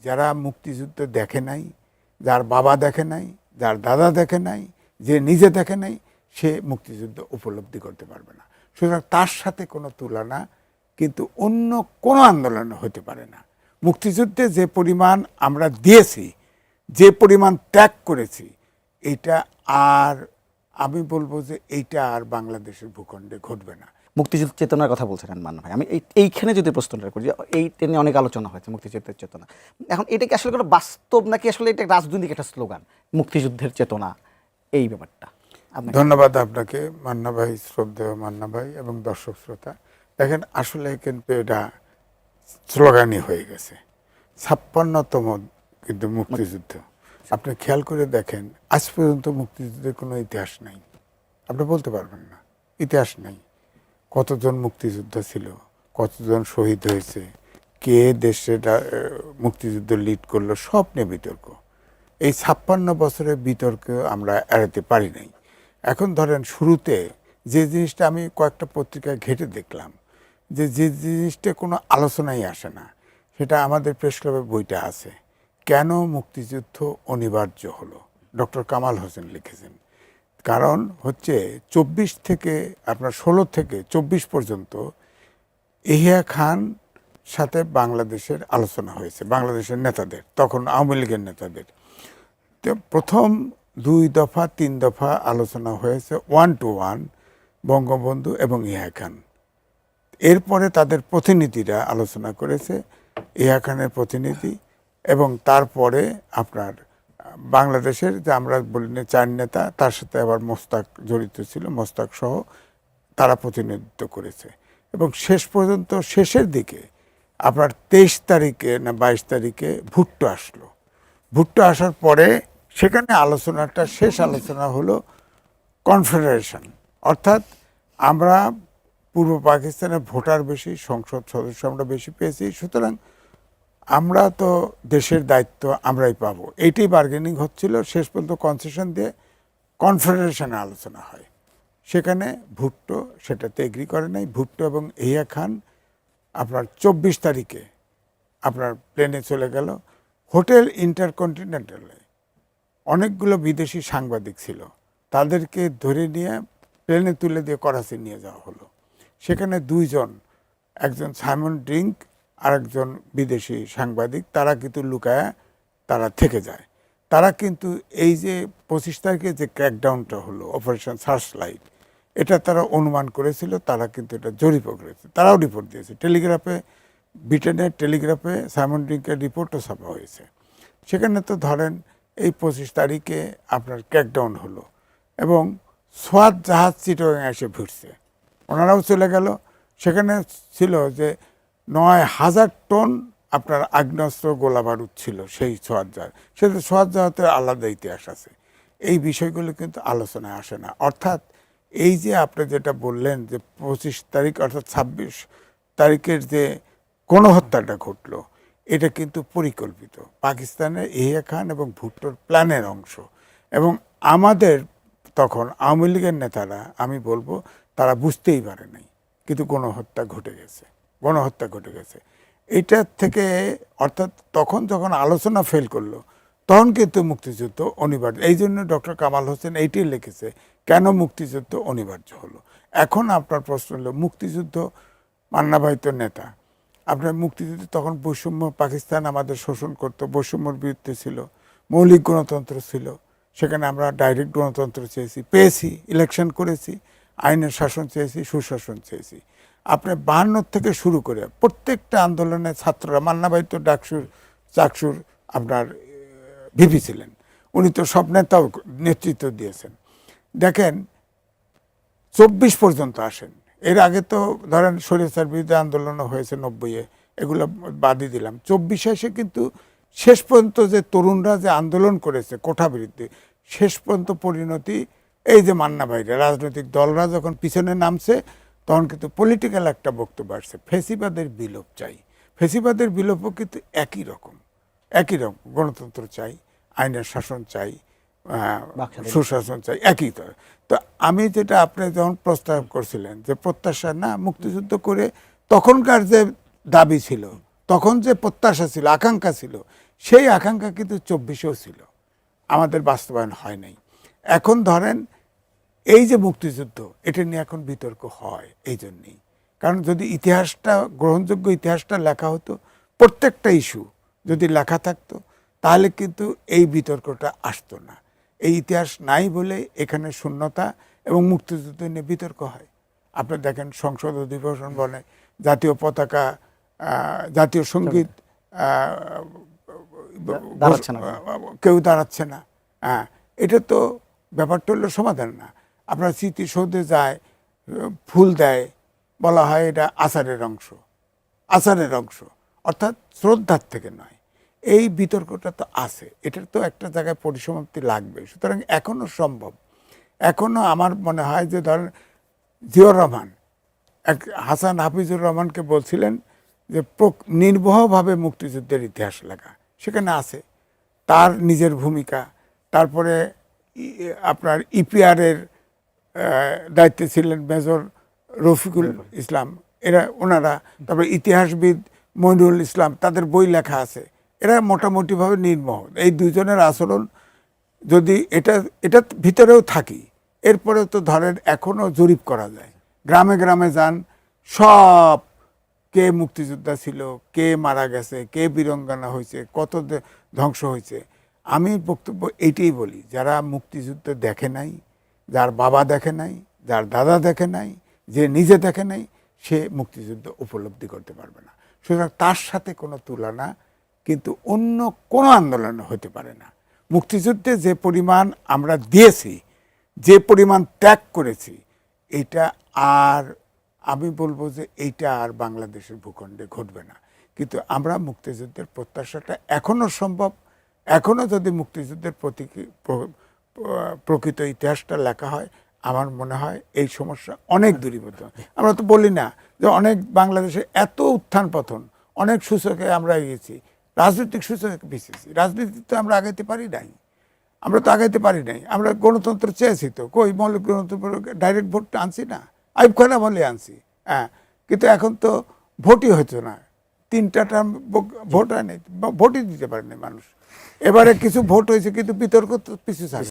যারা মুক্তিযুদ্ধ দেখে নাই, যার বাবা দেখে নাই, যার দাদা দেখে নাই, যে নিজে দেখে নাই, সে মুক্তিযুদ্ধ উপলব্ধি করতে পারবে না। সুতরাং তার সাথে কোনো তুলনা কিন্তু অন্য কোনো আন্দোলনে হতে পারে না। মুক্তিযুদ্ধে যে পরিমাণ আমরা দিয়েছি, যে পরিমাণ ত্যাগ করেছি, এইটা আর আমি বলবো যে এইটা আর বাংলাদেশের ভূখণ্ডে ঘটবে না। মুক্তিযুদ্ধ চেতনার কথা বলছিলেন মান্না ভাই, আমি এইখানে যদি প্রশ্নটা করি, এই নিয়ে অনেক আলোচনা হয়েছে মুক্তিযুদ্ধের চেতনা। এখন এটা কি আসলে কোনো বাস্তব নাকি আসলে এটা রাজনৈতিক একটা স্লোগান, মুক্তিযুদ্ধের চেতনা, এই ব্যাপারটা? ধন্যবাদ আপনাকে মান্না ভাই, শ্রদ্ধেয় মান্না ভাই এবং দর্শক শ্রোতা। দেখেন, আসলে কিন্তু এটা স্লোগানই হয়ে গেছে। 56তম কিন্তু মুক্তিযুদ্ধ। আপনি খেয়াল করে দেখেন, আজ পর্যন্ত মুক্তিযুদ্ধের কোনো ইতিহাস নাই, আপনি বলতে পারবেন না, ইতিহাস নাই। কতজন মুক্তিযোদ্ধা ছিল, কতজন শহীদ হয়েছে, কে দেশে মুক্তিযুদ্ধ লিড করলো, সব নিয়ে বিতর্ক। এই 56 বছরের বিতর্ক আমরা এড়াতে পারি নাই। এখন ধরেন, শুরুতে যে জিনিসটা আমি কয়েকটা পত্রিকায় ঘেঁটে দেখলাম, যে জিনিসটা কোনো আলোচনাই আসে না, সেটা আমাদের প্রেস ক্লাবের বইটা আছে, কেন মুক্তিযুদ্ধ অনিবার্য হলো। ডক্টর কামাল হোসেন লিখেছেন। কারণ হচ্ছে 24 থেকে আপনার 16 থেকে 24 পর্যন্ত এহিয়া খান সাথে বাংলাদেশের আলোচনা হয়েছে, বাংলাদেশের নেতাদের, তখন আওয়ামী লীগের নেতাদের। তো প্রথম 2 দফা 3 দফা আলোচনা হয়েছে 1 to 1 বঙ্গবন্ধু এবং ইহা খান। এরপরে তাদের প্রতিনিধিরা আলোচনা করেছে, ইহা খানের প্রতিনিধি, এবং তারপরে আপনার বাংলাদেশের যে আমরা বলি না 4 নেতা, তার সাথে আবার মোস্তাক জড়িত ছিল, মোস্তাক সহ তারা প্রতিনিধিত্ব করেছে। এবং শেষ পর্যন্ত শেষের দিকে আপনার 23 তারিখে না 22 তারিখে ভুট্টো আসলো। ভুট্টো আসার পরে সেখানে আলোচনাটা, শেষ আলোচনা হলো কনফেডারেশন, অর্থাৎ আমরা পূর্ব পাকিস্তানের ভোটার বেশি, সংসদ সদস্য আমরা বেশি পেয়েছি, সুতরাং আমরা তো দেশের দায়িত্ব আমরাই পাবো, এইটাই বার্গেনিং হচ্ছিল। শেষ পর্যন্ত কনসেশন দিয়ে কনফেডারেশনে আলোচনা হয়। সেখানে ভুট্টো সেটাতে এগ্রি করে নাই। ভুট্টো এবং ইহা খান আপনার 24 তারিখে আপনার প্লেনে চলে গেল। হোটেল ইন্টারকন্টিনেন্টালে অনেকগুলো বিদেশি সাংবাদিক ছিল, তাদেরকে ধরে নিয়ে প্লেনে তুলে দিয়ে করাচি নিয়ে যাওয়া হলো। সেখানে 2 জন, একজন সাইমন ড্রিঙ্ক আর একজন বিদেশি সাংবাদিক, তারা কিন্তু লুকায়া তারা থেকে যায়। তারা কিন্তু এই যে 25 তারিখে যে ক্র্যাকডাউনটা হলো, অপারেশন সার্চ লাইট, এটা তারা অনুমান করেছিল, তারা কিন্তু এটা জরিপও করেছে, তারাও রিপোর্ট দিয়েছে। টেলিগ্রাফে, ব্রিটেনের টেলিগ্রাফে সাইমন ড্রিঙ্কের রিপোর্টও ছাপা হয়েছে। সেখানে তো ধরেন এই 25 তারিখে আপনার ক্র্যাকডাউন হলো এবং সোয়াত জাহাজ চিটাগাং এসে ভিড়ছে, ওনারাও চলে গেল। সেখানে ছিল যে 9000 টন আপনার আগ্নেয়াস্ত্র গোলা বারুদ ছিল সেই সোয়াত জাহাজ। সেটা সোয়াত জাহাজের আলাদা ইতিহাস আছে। এই বিষয়গুলো কিন্তু আলোচনায় আসে না। অর্থাৎ এই যে আপনি যেটা বললেন যে 25 তারিখ অর্থাৎ 26 তারিখের যে গণহত্যাটা ঘটলো, এটা কিন্তু পরিকল্পিত, পাকিস্তানের ইহা খান এবং ভুট্টোর প্ল্যানের অংশ। এবং আমাদের তখন আওয়ামী লীগের নেতারা, আমি বলবো, তারা বুঝতেই পারে নাই, কিন্তু গণহত্যা ঘটে গেছে, গণহত্যা ঘটে গেছে। এটার থেকে অর্থাৎ তখন যখন আলোচনা ফেল করলো, তখন কিন্তু মুক্তিযুদ্ধ অনিবার্য। এই জন্য ডক্টর কামাল হোসেন এইটাই লিখেছে, কেন মুক্তিযুদ্ধ অনিবার্য হলো। এখন আপনার প্রশ্ন হলো, মুক্তিযুদ্ধ, মান্না ভাই তো নেতা, আপনার মুক্তিযুদ্ধ তখন বৈষম্য, পাকিস্তান আমাদের শোষণ করতো, বৈষম্যর বিরুদ্ধে ছিল, মৌলিক গণতন্ত্র ছিল, সেখানে আমরা ডাইরেক্ট গণতন্ত্র চেয়েছি, পেয়েছি, ইলেকশন করেছি, আইনের শাসন চেয়েছি, সুশাসন চেয়েছি। আপনার 52 থেকে শুরু করে প্রত্যেকটা আন্দোলনে ছাত্ররা, মান্না ভাই তো চাকসুর আপনার ভিপি ছিলেন, উনি তো সব নেতাও নেতৃত্ব দিয়েছেন। দেখেন 24 পর্যন্ত আসেন, এর আগে তো ধরেন স্বৈরাচার বিরুদ্ধে আন্দোলনও হয়েছে 90-এ, এগুলো বাদই দিলাম। 24-এ এসে কিন্তু শেষ পর্যন্ত যে তরুণরা যে আন্দোলন করেছে কোঠা বিরুদ্ধে, শেষ পর্যন্ত পরিণতি এই যে মান্না ভাইরা, রাজনৈতিক দলরা যখন পিছনে নামছে, তখন কিন্তু পলিটিক্যাল একটা বক্তব্য আসছে, ফেসিবাদের বিলোপ চাই। ফেসিবাদের বিলোপও কিন্তু একই রকম, গণতন্ত্র চাই, আইনের শাসন চাই, সুশাসন চাই, একই তো। তো আমি যেটা আপনি যখন প্রস্তাব করছিলেন যে প্রত্যাশা না, মুক্তিযুদ্ধ করে তখনকার যে দাবি ছিল, তখন যে প্রত্যাশা ছিল, আকাঙ্ক্ষা ছিল, সেই আকাঙ্ক্ষা কিন্তু 24-এও ছিল, আমাদের বাস্তবায়ন হয় নাই। এখন ধরেন এই যে মুক্তিযুদ্ধ, এটা নিয়ে এখন বিতর্ক হয় এই জন্যেই, কারণ যদি ইতিহাসটা গ্রহণযোগ্য ইতিহাসটা লেখা হতো, প্রত্যেকটা ইস্যু যদি লেখা থাকতো, তাহলে কিন্তু এই বিতর্কটা আসতো না। এই ইতিহাস নাই বলে এখানে শূন্যতা এবং মুক্তিযুদ্ধ নিয়ে বিতর্ক হয়। আপনি দেখেন সংসদ অধিবেশন বলে জাতীয় পতাকা, জাতীয় সঙ্গীত দাঁড়াচ্ছে না। কেউ দাঁড়াচ্ছে না। হ্যাঁ, এটা তো ব্যাপারটা হলো সমাধান না। আপনার স্মৃতিসৌধে যায়, ফুল দেয়, বলা হয় এটা আচারের অংশ, আচারের অংশ, অর্থাৎ শ্রদ্ধার থেকে নয়। এই বিতর্কটা তো আছে, এটার তো একটা জায়গায় পরিসমাপ্তি লাগবে। সুতরাং এখনো সম্ভব, এখনো আমার মনে হয় যে ধরেন জিয়াউর রহমান এক হাসান হাফিজুর রহমানকে বলছিলেন যে নির্বহভাবে মুক্তিযুদ্ধের ইতিহাস লেখা, সেখানে আছে তার নিজের ভূমিকা। তারপরে আপনার ইপিআরের দায়িত্বে ছিলেন মেজর রফিকুল ইসলাম, এরা ওনারা, তারপরে ইতিহাসবিদ মইনুল ইসলাম, তাদের বই লেখা আছে। এরা মোটামুটিভাবে নির্মোহ। এই দুজনের আচরণ যদি এটা ভিতরেও থাকি, এরপরেও তো ধরেন এখনও জরিপ করা যায়, গ্রামে গ্রামে যান, সব কে মুক্তিযোদ্ধা ছিল, কে মারা গেছে, কে বীরঙ্গনা হয়েছে, কত ধ্বংস হয়েছে। আমি বক্তব্য এইটাই বলি, যারা মুক্তিযুদ্ধ দেখে নাই, যার বাবা দেখে নাই, যার দাদা দেখে নাই, যে নিজে দেখে নাই, সে মুক্তিযুদ্ধ উপলব্ধি করতে পারবে না। সুতরাং তার সাথে কোনো তুলনা কিন্তু অন্য কোনো আন্দোলন হতে পারে না। মুক্তিযুদ্ধে যে পরিমাণ আমরা দিয়েছি, যে পরিমাণ ত্যাগ করেছি, এটা আর আমি বলবো যে এইটা আর বাংলাদেশের ভূখণ্ডে ঘটবে না। কিন্তু আমরা মুক্তিযুদ্ধের প্রত্যাশাটা এখনও সম্ভব। এখনও যদি মুক্তিযুদ্ধের প্রকৃত ইতিহাসটা লেখা হয়, আমার মনে হয় এই সমস্যা অনেক দূরীভূত। আমরা তো বলি না যে অনেক বাংলাদেশে এত উত্থান পতন, অনেক সূচকে আমরা এগিয়েছি, রাজনৈতিক সূচকে পিছিয়েছি। রাজনীতিতে আমরা আগাইতে পারি নাই, আমরা তো আগাইতে পারি নাই। আমরা গণতন্ত্র চেয়েছি তো, কই মৌলিক গণতন্ত্র, ডাইরেক্ট ভোটটা আনছি না, আইব খান আমলে আনছি। হ্যাঁ, কিন্তু এখন তো ভোটই হচ্ছে না, 3টা টার্ম ভোট হয় নাই, ভোটই দিতে পারেনি মানুষ। এবারে কিছু ভোট হয়েছে, কিন্তু বিতর্ক তো পিছু ছাড়ে।